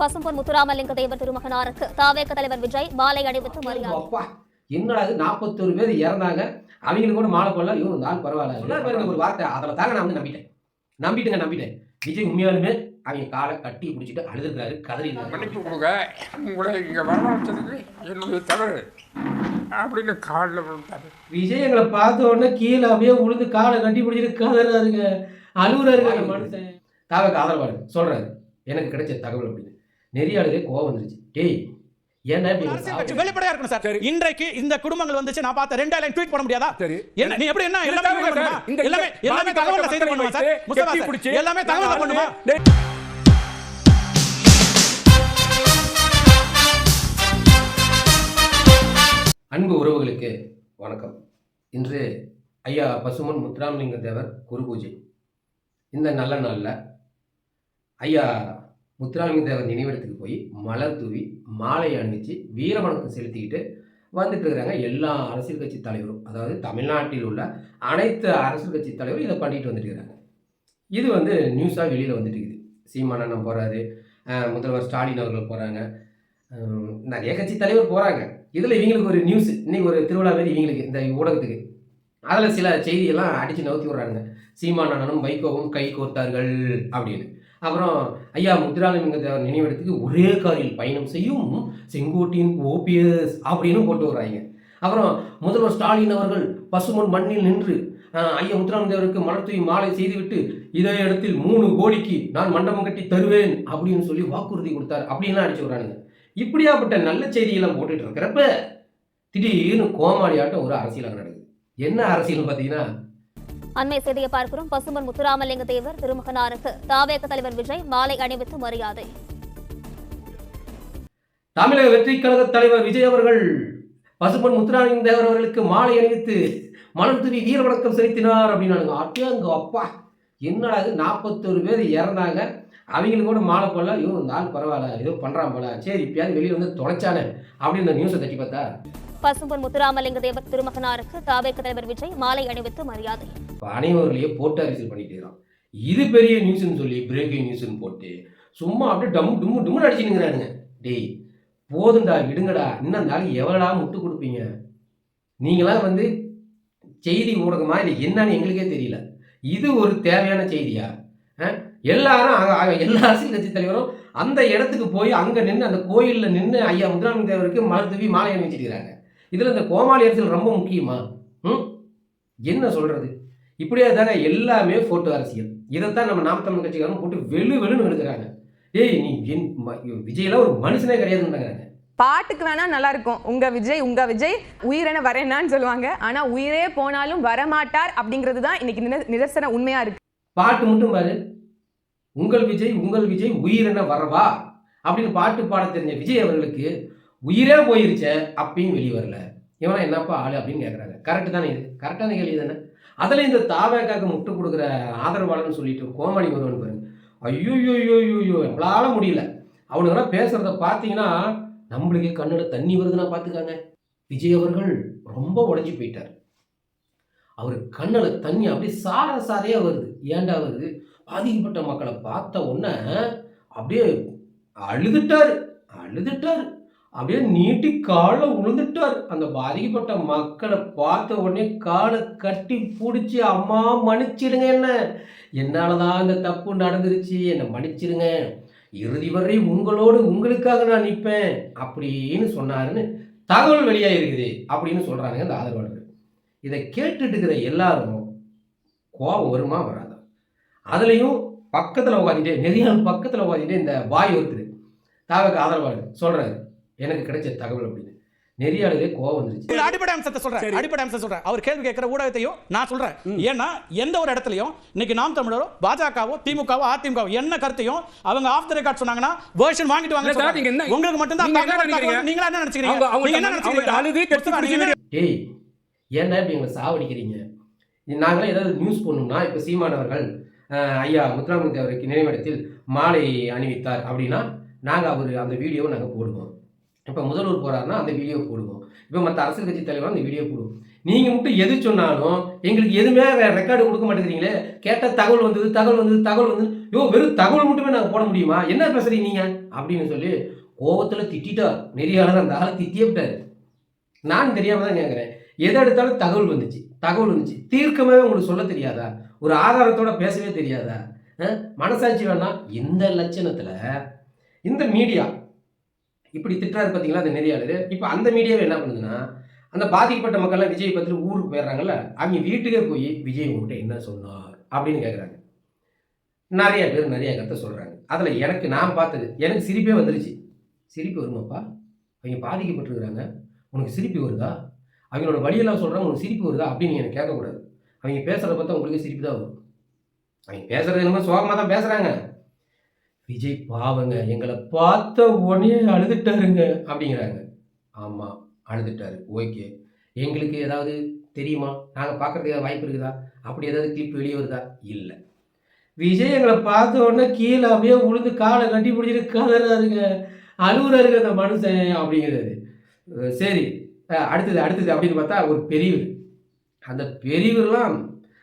பசும்பொன் முத்துராமலிங்க தேவர் திருமகனாருக்கு தாவேக தலைவர் விஜய் மாலை அணிவித்து மரியாதை. என்னடா 41 பேர் இறந்தாங்க, அவங்களுக்கு கூட மாலை போடலாம். இவங்க நாள் பரவாயில்ல பாருங்க ஒரு வார்த்தை. அதில் தாங்க நான் வந்து நம்பிட்டேன். விஜய் உண்மையாலுமே அவங்க காலை கட்டி பிடிச்சிட்டு அழுதுருக்காரு, கதறி மன்னிப்பு கொடுங்க, உங்களை இங்கே வரவழைச்சதுக்கு என்னுடைய தவறு அப்படின்னு காலில் விழுந்தாரு. விஜய் எங்களை பார்த்த உடனே கீழே அப்படியே உழுந்து காலை கட்டி பிடிச்சிட்டு கதறாருங்க, அழுகுறாருங்க. மனுஷன் தாவக்கு ஆதரவாளர் சொல்றாரு, எனக்கு கிடைச்ச தகவல் அப்படின்னு. நெறியாளரே கோவம் வந்துருச்சு. டேய் ஏன்னா வெளிப்படையா இருக்கணும் சார். இன்றைக்கு இந்த குடும்பங்கள் வந்துச்சு, நான் பார்த்த 2 லைன் ட்வீட் பண்ண முடியாதா? சரி, என்ன நீ எப்படி என்ன எல்லாமே தகவல்ல செய்து பண்ணுமா சார்? முஸ்தபா சார் எல்லாமே தகவல்ல பண்ணுமா? அன்பு உறவுகளுக்கு வணக்கம். இன்று ஐயா பசும்பொன் முத்துராமலிங்க தேவர் குரு பூஜை. இந்த நல்ல நாளில் ஐயா முத்துராமலிங்க தேவர் நினைவிடத்துக்கு போய் மலர் தூவி மாலை அணிவிச்சு வீரவணக்கம் செலுத்திக்கிட்டு வந்துட்டு இருக்கிறாங்க எல்லா அரசியல் கட்சி தலைவரும். அதாவது தமிழ்நாட்டில் உள்ள அனைத்து அரசியல் கட்சி தலைவரும் இதை பண்ணிட்டு வந்துட்டு இருக்கிறாங்க. இது வந்து நியூஸாக வெளியில் வந்துட்டு இருக்குது. சீமானண்ணன் போகிறாரு, முதல்வர் ஸ்டாலின் அவர்கள் போகிறாங்க, நிறைய கட்சி தலைவர் போகிறாங்க. இதில் இவங்களுக்கு ஒரு நியூஸ், இன்னைக்கு ஒரு திருவிழா மாரி இவங்களுக்கு இந்த ஊடகத்துக்கு. அதில் சில செய்தியெல்லாம் அடித்து நவுத்தி விட்றாங்க. சீமானண்ணனும் வைகோவும் கை கோர்த்தார்கள் அப்படின்னு. அப்புறம் ஐயா முத்துராமலிங்க தேவர் நினைவிடத்துக்கு ஒரே காரில் பயணம் செய்யும் செங்கோட்டின் OPS அப்படின்னு போட்டு வர்றாங்க. அப்புறம் முதல்வர் ஸ்டாலின் அவர்கள் பசும்பொன் மண்ணில் நின்று ஐயா முத்துராமலிங்க தேவருக்கு மலர் தூவி மாலை செய்துவிட்டு இதே இடத்தில் 3 கோடிக்கு நான் மண்டபம் கட்டி தருவேன் அப்படின்னு சொல்லி வாக்குறுதி கொடுத்தார் அப்படின்லாம் அடிச்சு வர்றானுங்க. இப்படியாப்பட்ட நல்ல செய்தியெல்லாம் போட்டுட்டு இருக்கிறப்ப திடீர்னு கோமாளியாட்டம் ஒரு அரசியலாக நடக்குது. என்ன அரசியல் பார்த்தீங்கன்னா, அண்மை செய்தியை பார்க்கிறோம். பசும்பொன் முத்துராமலிங்க தேவர் திருமகனாருக்கு தாவேக தலைவர் விஜய் மாலை அணிவித்து மரியாதை. தமிழக வெற்றி கழக தலைவர் விஜய் அவர்கள் பசும்பொன் முத்துராமலிங்க தேவர் அவர்களுக்கு மாலை அணிவித்து மலர் தூவி வீர வணக்கம் செலுத்தினார் அப்படின்னாங்க. அட்டியாங்க அப்பா, என்னடா இது 41 பேர் இறந்தாங்க, அவங்களுக்கு கூட மாலை போடலாம். இவங்க நாள் பரவாயில்ல, ஏதோ பண்றான் போல, சரி இப்பயாவது வெளியில் வந்து தொலைச்சானே அப்படின்னு இந்த நியூஸை தட்டி பார்த்தா, பசும்பொன் முத்துராமலிங்க தேவர் திருமகனாருக்கு தாவேக தலைவர் விஜய் மாலை அணிவித்து மரியாதை. அனைவர்களையே போட்டு அரசியல் பண்ணிட்டு இருக்கிறான். இது பெரிய நியூஸ்ன்னு சொல்லி பிரேக்கிங் நியூஸ்ன்னு போட்டு சும்மா அப்படியே டும்முன்னு அடிச்சுனுங்கிறானுங்க. டேய் போதுண்டா, விடுங்கடா, இன்னும் நாளைக்கு எவ்வளோடா முட்டு கொடுப்பீங்க? நீங்களாம் வந்து செய்தி ஊடகமா இல்லை என்னன்னு எங்களுக்கே தெரியல. இது ஒரு தேவையான செய்தியா? எல்லாரும் எல்லா அரசியல் கட்சி தலைவரும் அந்த இடத்துக்கு போய் அங்கே நின்று அந்த கோயிலில் நின்று ஐயா முத்துராமலிங்க தேவருக்கு மலர் தூவி மாலை அணிவிச்சிருக்கிறாங்க. இதில் இந்த கோமாளி அரசியல் ரொம்ப முக்கியமா? என்ன சொல்றது? இப்படியே தாங்க எல்லாமே போட்டோ அரசியல். இதைத்தான் நம்ம நாம் தமிழ் கட்சிக்காரங்க போட்டு வெளுன்னு எடுக்கிறாங்க. ஏய் நீ விஜயெல்லாம் ஒரு மனுஷனே கிடையாதுன்றாங்க. பாட்டுக்கு வேணா நல்லா இருக்கும், உங்க விஜய் உயிரென வரேனான்னு சொல்லுவாங்க. ஆனா உயிரே போனாலும் வரமாட்டார் அப்படிங்கிறது தான் இன்னைக்கு நிதர்சன உண்மையா இருக்கு. பாட்டு மட்டும் பாரு, உங்கள் விஜய் உயிரென வரவா அப்படின்னு பாட்டு பாட தெரிஞ்ச விஜய் அவர்களுக்கு உயிரே போயிருச்ச அப்பயும் வெளியே வரல. இவனா என்னப்பா ஆளு அப்படின்னு கேட்குறாங்க. கரெக்டு தானே? இது கரெக்டான கேள்வி தானே? அதில் இந்த தாவேக்காக முட்டு கொடுக்குற ஆதரவாளர்னு சொல்லிட்டு கோமாளி வருவன் பாருங்க. ஐயோ நம்மளால முடியல. அவனுங்கெல்லாம் பேசுறத பார்த்தீங்கன்னா நம்மளுக்கே கண்ணில் தண்ணி வருதுன்னா பார்த்துக்காங்க. விஜய் அவர்கள் ரொம்ப உடஞ்சி போயிட்டார். அவர் கண்ணில் தண்ணி அப்படியே சாரையாக வருது. ஏண்டா வருது? பாதிக்கப்பட்ட மக்களை பார்த்த உடனே அப்படியே அழுதுட்டார், அப்படியே நீட்டி காலை உழுந்துட்டார். அந்த பாதிக்கப்பட்ட மக்களை பார்த்த உடனே காலை கட்டி பிடிச்சி, அம்மா மன்னிச்சிடுங்க, என்னாலதான் இந்த தப்பு நடந்துருச்சு, என்னை மன்னிச்சிடுங்க, இறுதி வரை உங்களுக்காக நான் நிற்பேன் அப்படின்னு சொன்னாருன்னு தகவல் வெளியாயிருக்குது அப்படின்னு சொல்றாங்க இந்த ஆதரவாளர்கள். இதை கேட்டுட்டு இருக்கிற எல்லாரும் கோபம் வருமா வராதா? அதுலேயும் பக்கத்தில் உட்காந்துட்டே நிறைய பக்கத்தில் உட்காந்துட்டே இந்த பாய் ஒருத்தர் தாவக்கு ஆதரவாளர் சொல்றாரு, எனக்கு கிடைச்ச தகவல் அப்படின்னு. நெறியாளரே கோவம் வந்துருச்சு. அடிப்படை அம்சத்தை சொல்றேன். அவர் கேள்வி கேட்கிற ஊடகத்தையும் நான் சொல்றேன். ஏன்னா எந்த ஒரு இடத்துலயும் இன்னைக்கு நாம் தமிழரோ பாஜகவோ திமுகவோ அதிமுகவோ என்ன கருத்தையும் அவங்க ஆஃப் த ரெக்கார்ட் சொன்னாங்கன்னா வெர்ஷன் வாங்கிட்டு வாங்க. உங்களுக்கு மட்டும் தான் நீங்களா என்ன நினைச்சுக்கிறீங்க? ஏய் ஏன்னா இப்ப எங்களை சாவடிக்கிறீங்க? நாங்களாம் ஏதாவது நியூஸ் பண்ணணும்னா இப்போ சீமானவர்கள் ஐயா முத்துராமலிங்க தேவருக்கு நினைவிடத்தில் மாலை அணிவித்தார் அப்படின்னா நாங்கள் அந்த வீடியோவை நாங்கள் போடுவோம். இப்போ முதல்வர் போகிறாருன்னா அந்த வீடியோ போடுவோம். இப்போ மற்ற அரசியல் கட்சி தலைவரும் அந்த வீடியோ போடுவோம். நீங்கள் மட்டும் எது சொன்னாலும் எங்களுக்கு எதுவுமே ரெக்கார்டு கொடுக்க மாட்டேங்கிறீங்களே. கேட்டால் தகவல் வந்தது யோ வெறும் தகவல் மட்டுமே நாங்கள் போட முடியுமா, என்ன பேசுறீங்க நீங்க அப்படின்னு சொல்லி கோபத்தில் திட்டார். நெறியாளர் அந்த ஆளை திட்டியே விட்டாரு. நான் தெரியாம தான் கேட்குறேன், எதை எடுத்தாலும் தகவல் வந்துச்சு, தீர்க்கமே உங்களுக்கு சொல்ல தெரியாதா, ஒரு ஆதாரத்தோட பேசவே தெரியாதா, மனசாட்சி வேணா? இந்த லட்சணத்தில் இந்த மீடியா இப்படி திட்டுறாரு பார்த்தீங்களா அந்த நெறியாளர். இப்போ அந்த மீடியாவை என்ன பண்ணுதுன்னா, அந்த பாதிக்கப்பட்ட மக்கள்லாம் விஜய் பற்றி ஊருக்கு போயிடுறாங்கல்ல, அவங்க வீட்டுக்கே போய் விஜய் உங்கள்கிட்ட என்ன சொன்னார் அப்படின்னு கேட்குறாங்க. நிறைய பேர் நிறைய கருத்தை சொல்கிறாங்க. அதில் எனக்கு நான் பார்த்தது எனக்கு சிரிப்பே வந்துருச்சு. சிரிப்பு வருமாப்பா, அவங்க பாதிக்கப்பட்டிருக்கிறாங்க, உனக்கு சிரிப்பு வருதா, அவங்களோட வழியெல்லாம் சொல்கிறாங்க, உனக்கு சிரிப்பு வருதா அப்படின்னு எனக்கு கேட்கக்கூடாது. அவங்க பேசுகிறத பார்த்தா உங்களுக்கு சிரிப்பு தான் வரும். அவங்க பேசுகிறது என்னமோ சோகமாக தான் பேசுகிறாங்க. விஜய் பாவங்க, எங்களை பார்த்த உடனே அழுதுட்டாருங்க அப்படிங்கிறாங்க. ஆமாம் அழுதுட்டாரு, ஓகே. எங்களுக்கு ஏதாவது தெரியுமா, நாங்கள் பார்க்குறதுக்கு ஏதாவது வாய்ப்பு இருக்குதா, அப்படி ஏதாவது கிளிப் வெளியே வருதா? இல்லை. விஜய் எங்களை பார்த்த உடனே கீழே அப்படியே உழுந்து காலை கட்டி பிடிச்சிட்டு கதறாருங்க, அழுகுறாருங்க அந்த மனுஷன் அப்படிங்கிறாரு. சரி, அடுத்தது அப்படின்னு பார்த்தா ஒரு பெரியவர். அந்த பெரியவர்லாம்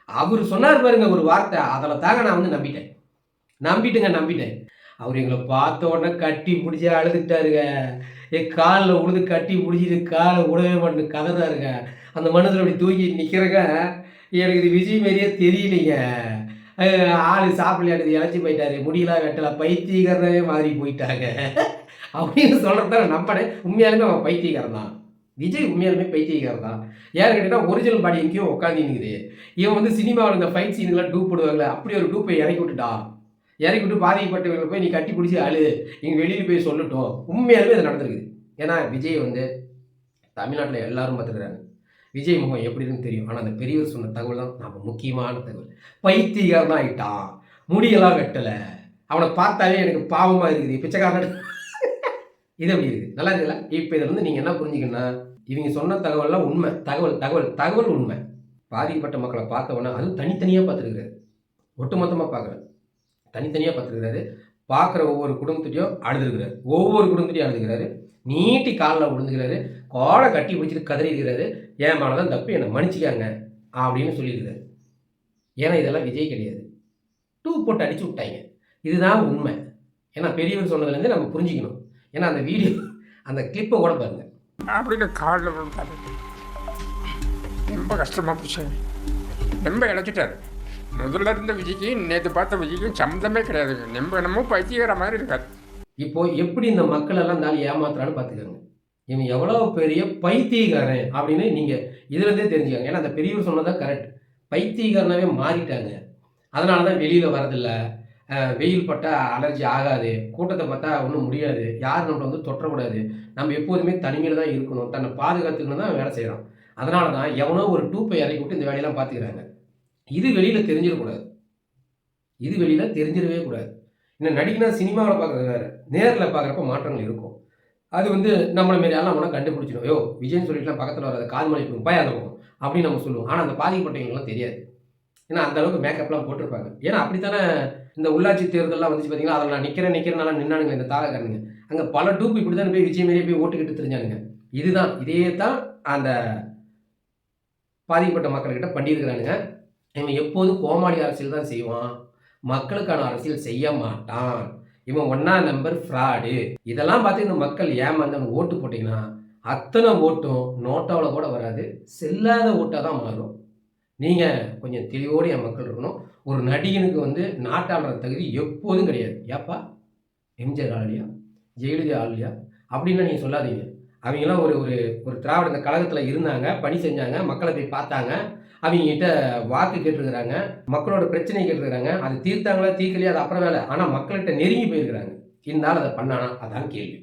அவர் சொன்னார் பாருங்க ஒரு வார்த்தை, அதில் தாங்க நான் வந்து நம்பிட்டேன். அவர் எங்களை பார்த்த உடனே கட்டி பிடிச்சி அழுதுட்டாருங்க, என் காலில் உழுது கட்டி பிடிச்சிட்டு காலை உடவே மாட்டேன்னு கதறாருங்க. அந்த மனுஷன் அப்படி தூக்கி நிற்கிறங்க. எனக்கு இது விஜய் மாரியே தெரியலைங்க. ஆள் சாப்பிடலையாட்டு இழைச்சி போயிட்டாரு, முடியலாம் வெட்டலை, பைத்தியக்காரனவே மாறி போயிட்டாங்க அப்படின்னு சொல்கிறத நான் நம்பினேன். உண்மையாலுமே அவன் பைத்தியக்காரன் தான், விஜய் உண்மையாலுமே பைத்தியக்காரன் தான். ஏன்னு கேட்டீங்கன்னா ஒரிஜினல் பாடி எங்கேயோ உட்காந்துங்குது. இவன் வந்து சினிமாவில் இந்த ஃபைட் சீனுங்கெல்லாம் டூப் போடுவாங்களே, அப்படி ஒரு டூப்பை இறக்கி விட்டு பாதிக்கப்பட்டவங்களை போய் நீ கட்டி பிடிச்சி அழு, இங்கே வெளியில் போய் சொல்லட்டும். உண்மையாலுமே அது நடந்திருக்குது. ஏன்னா விஜய் வந்து தமிழ்நாட்டில் எல்லாரும் பார்த்துக்கிறாங்க, விஜய் முகம் எப்படி இருக்குன்னு தெரியும். ஆனால் அந்த பெரியவர் சொன்ன தகவல் தான் நம்ம முக்கியமான தகவல். பைத்தியக்காரன் ஆகிட்டான், முடியெல்லாம் வெட்டலை, அவனை பார்த்தாலே எனக்கு பாவமாக இருக்குது, பிச்சைக்காரன். இது எப்படி இருக்குது, நல்லா இருக்குல்ல? இப்போ இதில் வந்து நீங்கள் என்ன புரிஞ்சுக்கணும்னா, இவங்க சொன்ன தகவல்லாம் உண்மை, தகவல் உண்மை. பாதிக்கப்பட்ட மக்களை பார்த்தவொன்னே அதுவும் தனித்தனியாக பார்த்துருக்குறாரு, ஒட்டுமொத்தமாக பார்க்குறாரு, தனித்தனியாக பார்த்துருக்கிறாரு. பார்க்குற ஒவ்வொரு குடும்பத்திட்டையும் அழுதுருக்கிறாரு, நீட்டி காலில் விழுந்துக்கிறாரு, கோலை கட்டி பிடிச்சிட்டு கதறிக்கிறாரு, என் மேலே தான் தப்பு, என்னை மன்னிச்சிக்காங்க அப்படின்னு சொல்லியிருக்கிறாரு. ஏன்னா இதெல்லாம் விஜய் கிடையாது, டூ போட்டு அடிச்சு விட்டாங்க. இதுதான் உண்மை. ஏன்னா பெரியவர் சொன்னதுலேருந்து நம்ம புரிஞ்சுக்கணும். ஏன்னா அந்த வீடியோ அந்த கிளிப்பை கூட பாருங்க அப்படின்னு காலில் விழுந்தாரு. ரொம்ப கஷ்டமாக போச்சு, ரொம்ப இழைச்சிட்டாரு. முதல்ல இருந்த விஜய்க்கு நேற்று பார்த்த விஜய்க்கும் சம்மந்தமே கிடையாதுங்க. நம்ம என்னமோ பைத்தியக்கிற மாதிரி இருக்காது. இப்போ எப்படி இந்த மக்கள் எல்லாம் இருந்தாலும் ஏமாத்துறான்னு பார்த்துக்கோங்க. இவன் எவ்வளோ பெரிய பைத்தியக்காரன் அப்படின்னு நீங்கள் இதுலேருந்தே தெரிஞ்சுக்காங்க. ஏன்னா அந்த பெரியவர் சொன்னதான் கரெக்ட், பைத்தியக்காரனாவே மாறிட்டாங்க. அதனால தான் வெளியில் வரதில்லை, வெயில் பட்டால் அலர்ஜி ஆகாது, கூட்டத்தை பார்த்தா ஒன்றும் முடியாது, யார் நம்மளை வந்து தொற்றக்கூடாது, நம்ம எப்போதுமே தனிமையில் தான் இருக்கணும், தன்னை பாதுகாத்துக்கணும் தான் வேலை செய்கிறோம். அதனால தான் எவனோ ஒரு டூப்பை இறக்கி விட்டு இந்த வேலையெல்லாம் பார்த்துக்கிறாங்க. இது வெளியில் தெரிஞ்சிடக்கூடாது, இது வெளியில் தெரிஞ்சிடவே கூடாது. இன்னும் நடிகனா சினிமாவில் பார்க்குறது வேறு, நேரில் பார்க்குறப்ப மாற்றங்கள் இருக்கும். அது வந்து நம்மளை மாரி எல்லாம் ஒன்றா கண்டுபிடிச்சிடும். ஐயோ விஜய்னு சொல்லிட்டுலாம் பக்கத்தில் வராது, காது மலை போய் அந்த பக்கம் அப்படின்னு நம்ம சொல்லுவோம். ஆனால் அந்த பாதிக்கப்பட்டவங்களுக்குலாம் தெரியாது, ஏன்னா அந்த அளவுக்கு மேக்கப்லாம் போட்டிருப்பாங்க. ஏன்னா அப்படித்தானே இந்த உள்ளாட்சி தேர்தல்லாம் வந்துச்சு பார்த்தீங்கன்னா, அதில் நான் நிற்கிறேன் நின்னானுங்க இந்த தாரக்காரனுங்க. அங்கே பல டூப் இப்படி தானே போய் விஜய் மாரியே போய் ஓட்டுக்கிட்டு தெரிஞ்சானுங்க. இதே தான் அந்த பாதிக்கப்பட்ட மக்கள்கிட்ட பண்ணியிருக்கிறானுங்க. இவன் எப்போதும் கோமாளி அரசியல் தான் செய்வான், மக்களுக்கான அரசியல் செய்ய மாட்டான். இவன் 1ஆம் நம்பர் ஃப்ராடு. இதெல்லாம் பார்த்து இந்த மக்கள் ஏமாந்து ஓட்டு போட்டிங்கன்னா அத்தனை ஓட்டும் நோட்டாவில் கூட வராது, செல்லாத ஓட்டாக தான் மாறும். நீங்கள் கொஞ்சம் தெளிவோடு என் மக்கள் இருக்கணும். ஒரு நடிகனுக்கு வந்து நாட்டாளுற தகுதி எப்போதும் கிடையாது. ஏப்பா எம்ஜிஆர் ஆளுலையா, ஜெயலலிதா ஆளுலையா அப்படின்லாம் நீங்கள் சொல்லாதீங்க. அவங்களாம் ஒரு ஒரு திராவிட இந்த கழகத்தில் இருந்தாங்க, பணி செஞ்சாங்க, மக்களை போய் பார்த்தாங்க, அவங்ககிட்ட வாக்கு கேட்டுருக்குறாங்க, மக்களோட பிரச்சனை கேட்டுருக்குறாங்க. அது தீர்த்தாங்களா தீர்க்கலையா அது அப்புறம் வேலை. ஆனால் மக்கள்கிட்ட நெருங்கி போயிருக்கிறாங்க. இருந்தாலும் அதை பண்ணானா அதான் கேள்வி.